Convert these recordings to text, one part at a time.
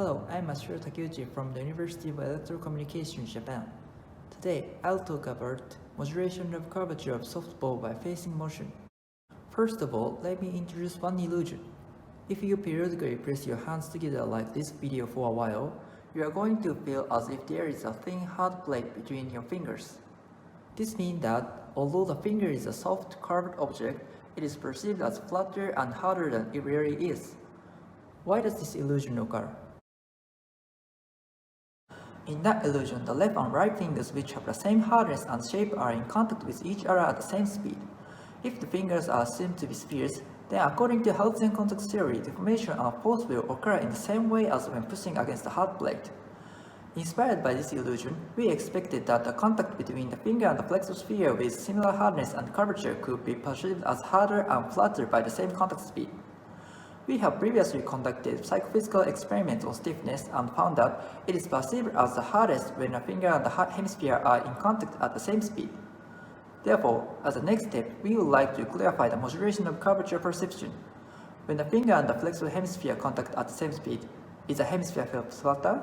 Hello, I'm Masahiro Takeuchi from the University of Electrocommunications, Japan. Today, I'll talk about modulation of curvature of softball by facing motion. First of all, let me introduce one illusion. If you periodically press your hands together like this video for a while, you are going to feel as if there is a thin hard plate between your fingers. This means that, although the finger is a soft, curved object, it is perceived as flatter and harder than it really is. Why does this illusion occur? In that illusion, the left and right fingers, which have the same hardness and shape, are in contact with each other at the same speed. If the fingers are assumed to be spheres, then according to Hudson contact theory, deformation and force will occur in the same way as when pushing against a hard plate. Inspired by this illusion, we expected that the contact between the finger and the flexor sphere with similar hardness and curvature could be perceived as harder and flatter by the same contact speed. We have previously conducted psychophysical experiments on stiffness and found that it is perceived as the hardest when a finger and the hemisphere are in contact at the same speed. Therefore, as a next step, we would like to clarify the modulation of curvature perception. When the finger and the flexor hemisphere contact at the same speed, is the hemisphere felt flatter?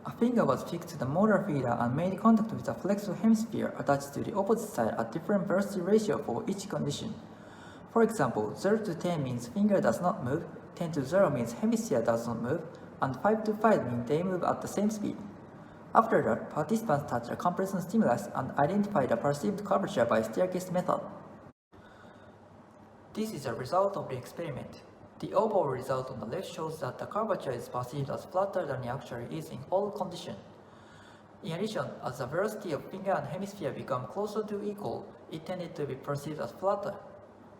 A finger was fixed to the motor feeder and made contact with the flexor hemisphere attached to the opposite side at different velocity ratio for each condition. For example, 0 to 10 means finger does not move, 10 to 0 means hemisphere does not move, and 5 to 5 means they move at the same speed. After that, participants touch a compression stimulus and identify the perceived curvature by staircase method. This is a result of the experiment. The overall result on the left shows that the curvature is perceived as flatter than it actually is in all conditions. In addition, as the velocity of finger and hemisphere become closer to equal, it tended to be perceived as flatter.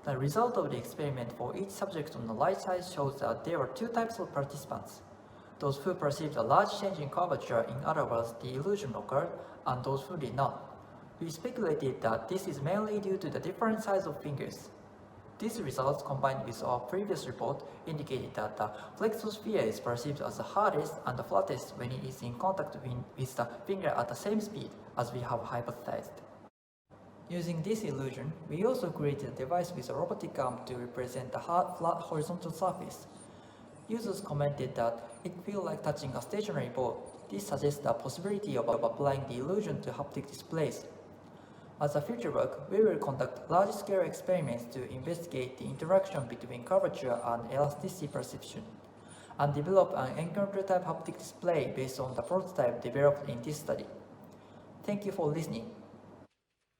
The result of the experiment for each subject on the right side shows that there were two types of participants: those who perceived a large change in curvature, in other words, the illusion occurred, and those who did not. We speculated that this is mainly due to the different size of fingers. These results, combined with our previous report, indicated that the flexor sphere is perceived as the hardest and the flattest when it is in contact with the finger at the same speed, as we have hypothesized. Using this illusion, we also created a device with a robotic arm to represent the hard, flat horizontal surface. Users commented that it feels like touching a stationary ball. This suggests the possibility of applying the illusion to haptic displays. As a future work, we will conduct large-scale experiments to investigate the interaction between curvature and elasticity perception, and develop an encounter-type haptic display based on the prototype developed in this study. Thank you for listening.